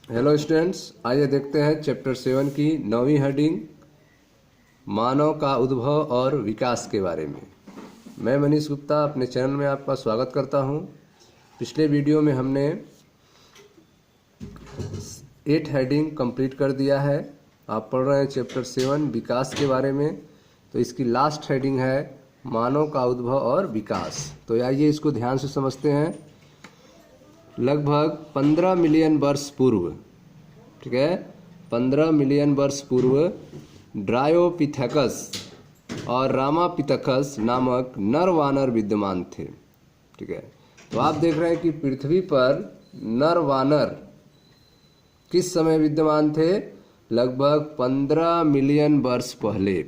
Hello students, आइए देखते हैं चैप्टर 7 की 9वीं हेडिंग मानव का उद्भव और विकास के बारे में। मैं मनीष गुप्ता अपने चैनल में आपका स्वागत करता हूं। पिछले वीडियो में हमने 8 हेडिंग कंप्लीट कर दिया है। आप पढ़ रहे हैं चैप्टर 7 विकास के बारे में। तो इसकी लास्ट हेडिंग है मानव का उद्भव और विकास। तो आइए इसको ध्यान से समझते हैं। लगभग 15 मिलियन वर्ष पूर्व, ठीक है, 15 मिलियन वर्ष पूर्व ड्रायोपिथेकस और रामापिथेकस नामक नर वानर विद्यमान थे। ठीक है, तो आप देख रहे हैं कि पृथ्वी पर नर वानर किस समय विद्यमान थे? लगभग 15 मिलियन वर्ष पहले।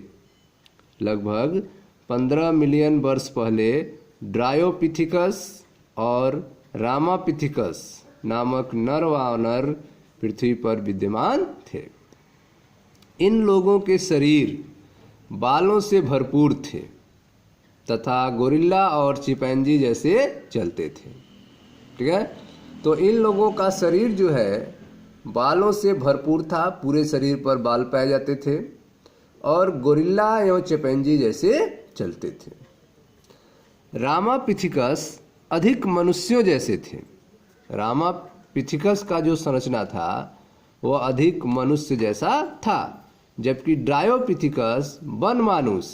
लगभग 15 मिलियन वर्ष पहले ड्रायोपिथेकस और रामापिथेकस नामक नर वानर पृथ्वी पर विद्यमान थे। इन लोगों के शरीर बालों से भरपूर थे तथा गोरिल्ला और चिंपैंजी जैसे चलते थे। ठीक है, तो इन लोगों का शरीर जो है बालों से भरपूर था, पूरे शरीर पर बाल पाए जाते थे और गोरिल्ला एवं चिंपैंजी जैसे चलते थे। रामापिथेकस अधिक मनुष्यों जैसे थे। रामापिथेकस का जो संरचना था वह अधिक मनुष्य जैसा था, जबकि ड्रायोपिथेकस वनमानुष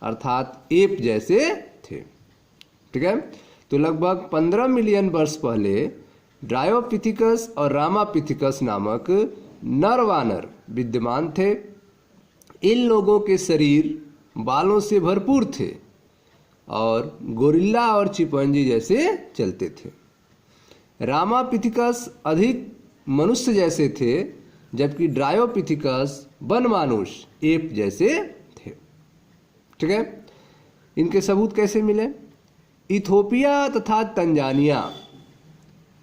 अर्थात एप जैसे थे। ठीक है, तो लगभग 15 मिलियन वर्ष पहले ड्रायोपिथेकस और रामापिथेकस नामक नर वानर विद्यमान थे। इन लोगों के शरीर बालों से भरपूर थे और गोरिल्ला और चिंपैंजी जैसे चलते थे। रामापिथेकस अधिक मनुष्य जैसे थे, जबकि ड्रायोपिथेकस वनमानुष एप जैसे थे। ठीक है, इनके सबूत कैसे मिले? इथोपिया तथा तंजानिया,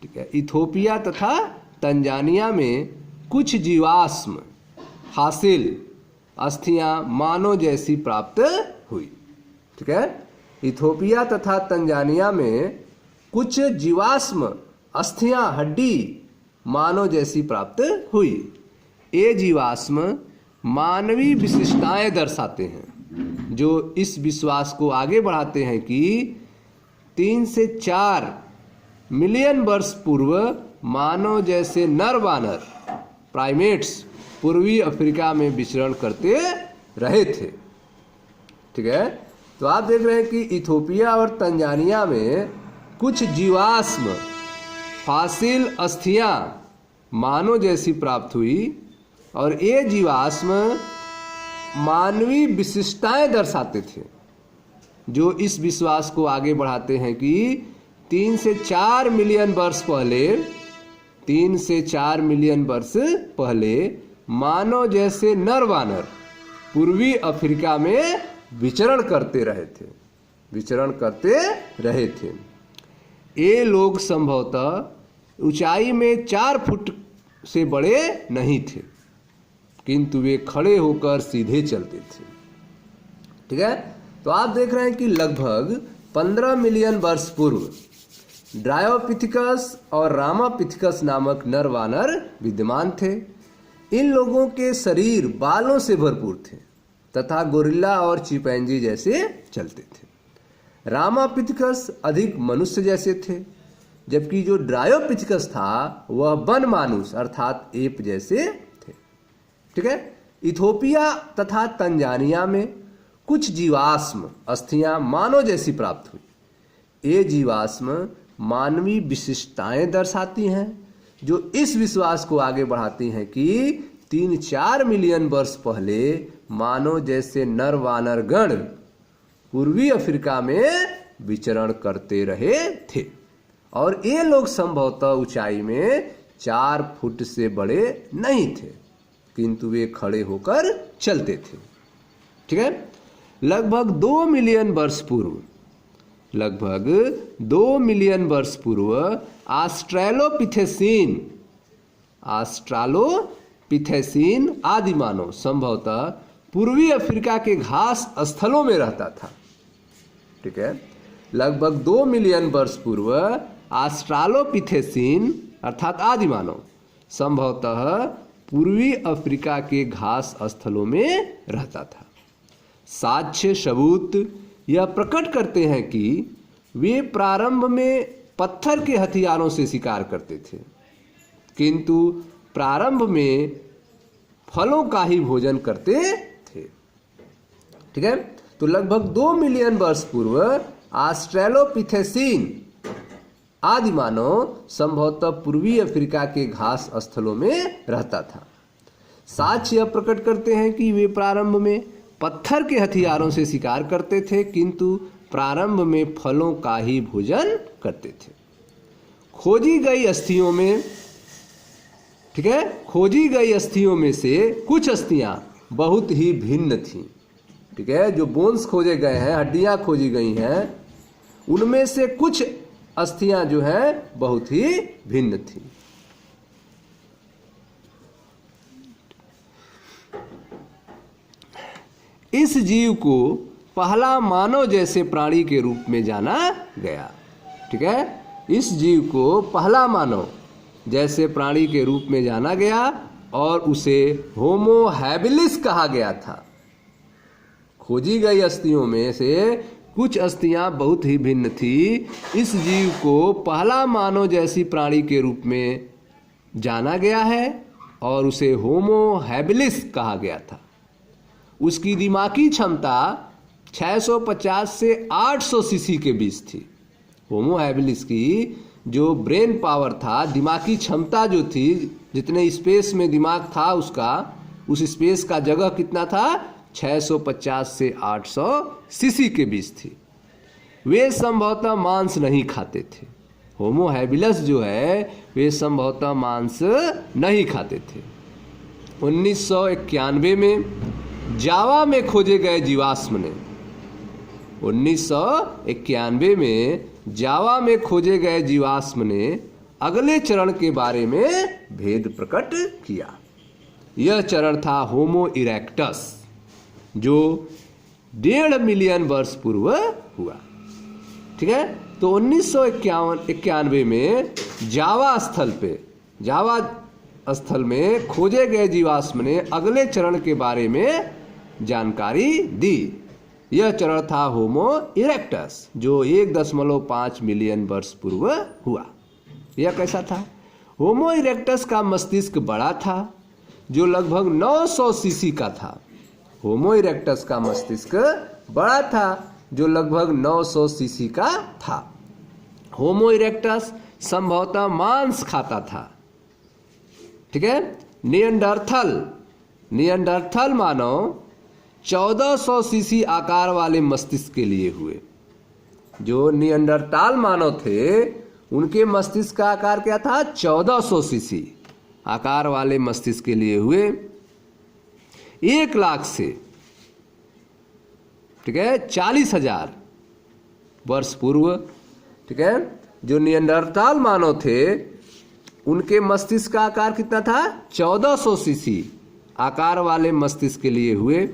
ठीक है, इथोपिया तथा तंजानिया में कुछ जीवाश्म हासिल अस्थियां मानव जैसी प्राप्त हुई। ठीक है, इथोपिया तथा तंजानिया में कुछ जीवाश्म अस्थियां हड्डी मानव जैसी प्राप्त हुई। ये जीवाश्म मानवीय विशिष्टताएं दर्शाते हैं, जो इस विश्वास को आगे बढ़ाते हैं कि 3 से 4 मिलियन वर्ष पूर्व मानव जैसे नर वानर प्राइमेट्स पूर्वी अफ्रीका में विचरण करते रहे थे। ठीक है, तो आप देख रहे हैं कि इथोपिया और तंजानिया में कुछ जीवाश्म फासिल अस्थियां मानव जैसी प्राप्त हुई और ये जीवाश्म मानवीय विशिष्टताएं दर्शाते थे, जो इस विश्वास को आगे बढ़ाते हैं कि 3 से 4 मिलियन वर्ष पहले 3 से 4 मिलियन वर्ष पहले मानव जैसे नर वानर पूर्वी अफ्रीका में विचरण करते रहे थे। ये लोग संभवतः ऊंचाई में 4 फुट से बड़े नहीं थे, किंतु वे खड़े होकर सीधे चलते थे। ठीक है, तो आप देख रहे हैं कि लगभग 15 मिलियन वर्ष पूर्व ड्रायोपिथेकस और रामापिथेकस नामक नर वानर विद्यमान थे। इन लोगों के शरीर बालों से भरपूर थे तथा गोरिल्ला और चिंपैंजी जैसे चलते थे। रामापिथेकस अधिक मनुष्य जैसे थे, जबकि जो ड्रायोपिथेकस था वह वनमानुष अर्थात एप जैसे थे। ठीक है, इथोपिया तथा तंजानिया में कुछ जीवाश्म अस्थियां मानव जैसी प्राप्त हुई। ये जीवाश्म मानवीय विशिष्टताएं दर्शाती हैं, जो इस विश्वास को आगे बढ़ाती हैं कि 3-4 मिलियन वर्ष पहले मानव जैसे नर वानर गण पूर्वी अफ्रीका में विचरण करते रहे थे और ये लोग संभवतः ऊंचाई में 4 फुट से बड़े नहीं थे, किंतु वे खड़े होकर चलते थे। ठीक है, लगभग 2 मिलियन वर्ष पूर्व ऑस्ट्रालोपिथेसीन आदि मानव संभवतः पूर्वी अफ्रीका के घास स्थलों में रहता था। ठीक है, लगभग 2 मिलियन वर्ष पूर्व ऑस्ट्रालोपिथेसीन अर्थात आदि मानव संभवतः पूर्वी अफ्रीका के घास स्थलों में रहता था। साक्ष्य सबूत यह प्रकट करते हैं कि वे प्रारंभ में पत्थर के हथियारों से शिकार करते थे, किंतु प्रारंभ में फलों का ही भोजन करते थे। ठीक है, तो लगभग 2 मिलियन वर्ष पूर्व ऑस्ट्रेलोपिथेसीन आदि मानव संभवतः पूर्वी अफ्रीका के घास स्थलों में रहता था। साक्ष्य यह प्रकट करते हैं कि वे प्रारंभ में पत्थर के हथियारों से शिकार करते थे, किंतु प्रारंभ में फलों का ही भोजन करते थे। खोजी गई अस्थियों में, ठीक है, खोजी गई अस्थियों में से कुछ अस्थियां बहुत ही भिन्न थीं। ठीक है, जो बोन्स खोजे गए हैं, हड्डियां खोजी गई हैं, उनमें से कुछ अस्थियां जो हैं बहुत ही भिन्न थीं। इस जीव को पहला मानव जैसे प्राणी के रूप में जाना गया। ठीक है, इस जीव को पहला मानव जैसे प्राणी के रूप में जाना गया और उसे होमो हैबिलिस कहा गया था। खोजी गई अस्थियों में से कुछ अस्थियां बहुत ही भिन्न थी। इस जीव को पहला मानव जैसी प्राणी के रूप में जाना गया है और उसे होमो हैबिलिस कहा गया था। उसकी दिमागी क्षमता 650 से 800 सीसी के बीच थी। होमो हैबिलिस की जो ब्रेन पावर था, दिमागी क्षमता जो थी, जितने स्पेस में दिमाग था उसका, उस स्पेस का जगह कितना था, 650 से 800 सीसी के बीच थी। वे संभवतः मांस नहीं खाते थे। होमो हैबिलिस जो है वे संभवतः मांस नहीं खाते थे। 1991 में जावा में खोजे गए जीवाश्म ने 1991 में जावा में खोजे गए जीवाश्म ने अगले चरण के बारे में भेद प्रकट किया। यह चरण था होमो इरेक्टस, जो 1.5 मिलियन वर्ष पूर्व हुआ। ठीक है, तो 1991 में जावा स्थल में खोजे गए जीवाश्म ने अगले चरण के बारे में जानकारी दी। यह चरण था होमो इरेक्टस, जो 1.5 मिलियन वर्ष पूर्व हुआ। यह कैसा था? होमो इरेक्टस का मस्तिष्क बड़ा था, जो लगभग 900 सीसी का था। होमो इरेक्टस का मस्तिष्क बड़ा था, जो लगभग 900 सीसी का था। होमो इरेक्टस संभवतः मांस खाता था। ठीक है, नियंडरथल मानव 1400 सीसी आकार वाले मस्तिष्क के लिए हुए। जो नियंडरथाल मानव थे उनके मस्तिष्क का आकार क्या था? 1400 सीसी आकार वाले मस्तिष्क के लिए हुए। 1 लाख से, ठीक है, 40,000 वर्ष पूर्व, ठीक है, जो नियंडरथाल मानव थे उनके मस्तिष्क का आकार कितना था? 1400 सीसी आकार वाले मस्तिष्क के लिए हुए।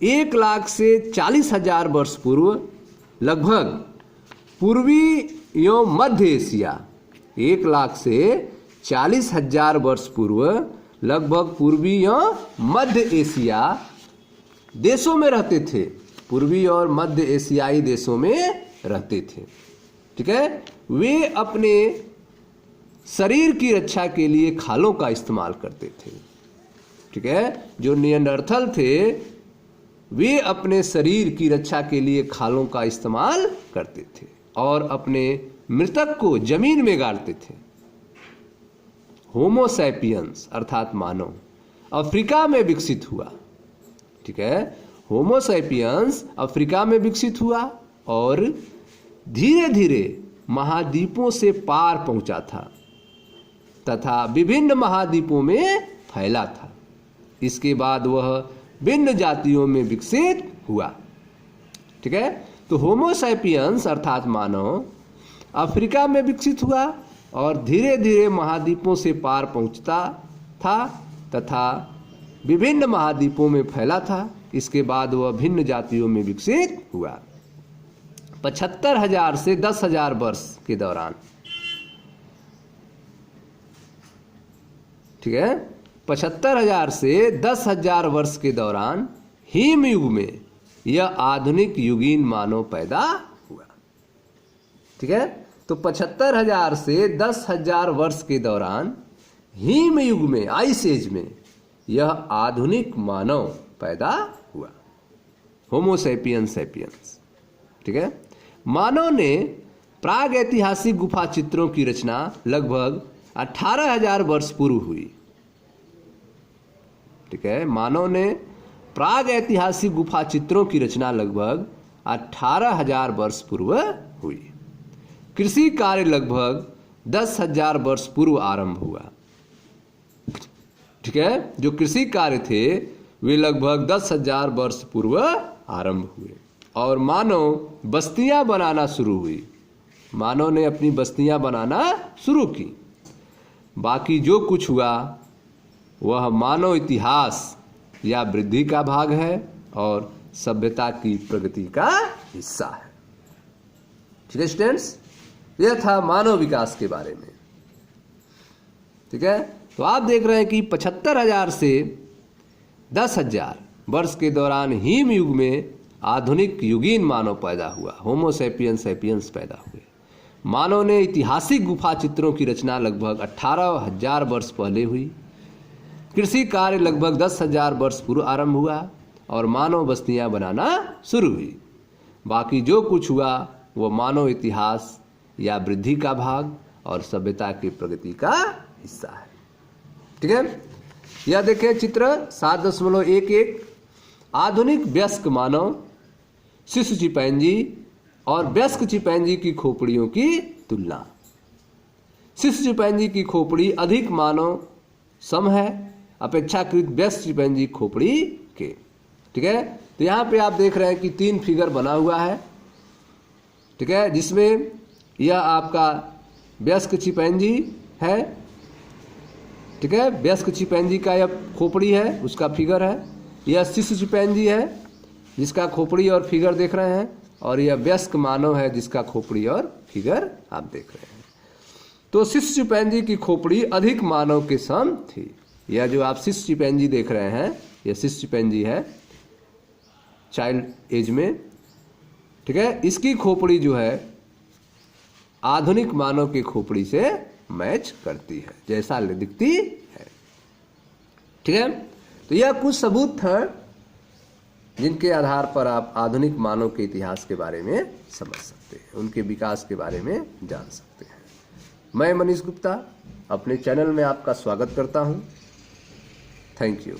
1 लाख से 40,000 वर्ष पूर्व लगभग पूर्वी एवं मध्य एशिया, 1 लाख से 40,000 वर्ष पूर्व लगभग पूर्वी एवं मध्य एशिया देशों में रहते थे। पूर्वी और मध्य एशियाई देशों में रहते थे। ठीक है, वे अपने शरीर की रक्षा के लिए खालों का इस्तेमाल करते थे। ठीक है, जो नियंडरथल थे वे अपने शरीर की रक्षा के लिए खालों का इस्तेमाल करते थे और अपने मृतक को जमीन में गाड़ते थे। होमो सैपियंस अर्थात मानव अफ्रीका में विकसित हुआ। ठीक है, होमो सैपियंस अफ्रीका में विकसित हुआ और धीरे धीरे महाद्वीपों से पार पहुंचा था तथा विभिन्न महाद्वीपों में फैला था। इसके बाद वह भिन्न जातियों में विकसित हुआ। ठीक है, तो होमो सैपियंस अर्थात मानव अफ्रीका में विकसित हुआ और धीरे धीरे महाद्वीपों से पार पहुंचता था तथा विभिन्न महाद्वीपों में फैला था। इसके बाद वह भिन्न जातियों में विकसित हुआ। 75,000 से 10,000 वर्ष के दौरान ठीक है। 75,000 से 10,000 वर्ष के दौरान हिम युग में यह आधुनिक युगीन मानव पैदा हुआ। ठीक है, तो 75,000 से 10,000 वर्ष के दौरान हिम युग में, आइस एज में, यह आधुनिक मानव पैदा हुआ, होमो सैपियंस सैपियंस। ठीक है, मानव ने प्राग ऐतिहासिक गुफा चित्रों की रचना लगभग 18,000 वर्ष पूर्व हुई। ठीक है, मानव ने प्राग ऐतिहासिक गुफा चित्रों की रचना लगभग 18,000 वर्ष पूर्व हुई। कृषि कार्य लगभग 10,000 वर्ष पूर्व आरंभ हुआ। ठीक है, जो कृषि कार्य थे वे लगभग 10,000 वर्ष पूर्व आरंभ हुए और मानव बस्तियां बनाना शुरू हुई। मानव ने अपनी बस्तियां बनाना शुरू की। बाकी जो कुछ हुआ वह मानव इतिहास या वृद्धि का भाग है और सभ्यता की प्रगति का हिस्सा है। ठीक है स्टूडेंट्स, यह था मानव विकास के बारे में। ठीक है, तो आप देख रहे हैं कि 75,000 से 10,000 वर्ष के दौरान हिम युग में आधुनिक युगीन मानव पैदा हुआ, होमो सैपियंस सैपियंस पैदा हुए। मानव ने ऐतिहासिक गुफा चित्रों की रचना लगभग 18,000 वर्ष पहले हुई। कृषि कार्य लगभग 10,000 वर्ष पूर्व आरंभ हुआ और मानव बस्तियां बनाना शुरू हुई। बाकी जो कुछ हुआ वह मानव इतिहास या वृद्धि का भाग और सभ्यता की प्रगति का हिस्सा है। ठीक है, यह देखें चित्र 7.11। आधुनिक वयस्क मानव, शिशु चिंपैंजी और वयस्क चिंपैंजी की खोपड़ियों की तुलना। शिशु चिंपैंजी की खोपड़ी अधिक मानव सम है अपेक्षाकृत वयस्क चिंपैंजी खोपड़ी के। ठीक है, तो यहाँ पे आप देख रहे हैं कि 3 फिगर बना हुआ है। ठीक है, जिसमें यह आपका वयस्क चिंपैंजी है। ठीक है, वयस्क चिंपैंजी का यह खोपड़ी है, उसका फिगर है। यह शिशु चिंपैंजी है जिसका खोपड़ी और फिगर देख रहे हैं, और यह वयस्क मानव है जिसका खोपड़ी और फिगर आप देख रहे हैं। तो शिशु चिंपैंजी की खोपड़ी अधिक मानव के सम थी। यह जो आप शिशु चिंपैंजी देख रहे हैं यह शिशु चिंपैंजी है चाइल्ड एज में। ठीक है, इसकी खोपड़ी जो है आधुनिक मानव की खोपड़ी से मैच करती है, जैसा दिखती है। ठीक है, तो यह कुछ सबूत था जिनके आधार पर आप आधुनिक मानव के इतिहास के बारे में समझ सकते हैं, उनके विकास के बारे में जान सकते हैं। मैं मनीष गुप्ता अपने चैनल में आपका स्वागत करता हूं। Thank you.